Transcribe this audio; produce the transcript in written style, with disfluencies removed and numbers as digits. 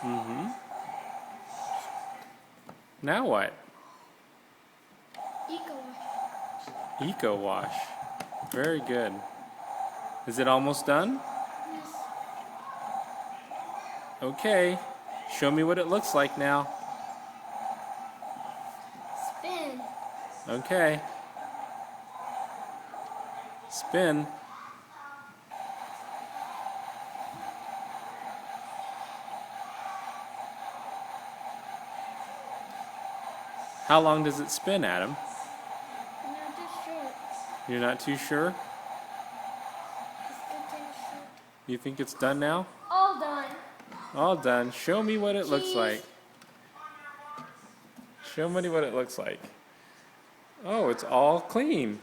Mm-hmm. Now what? Eco wash. Eco wash. Very good. Is it almost done? Yes. Okay. Show me what it looks like now. Spin. Okay. Spin. How long does it spin, Adam? I'm not too sure. You're not too sure? It's getting short. You think it's done now? All done. All done. Show me what it looks Cheese. like. Show me what it looks like. Oh, it's all clean.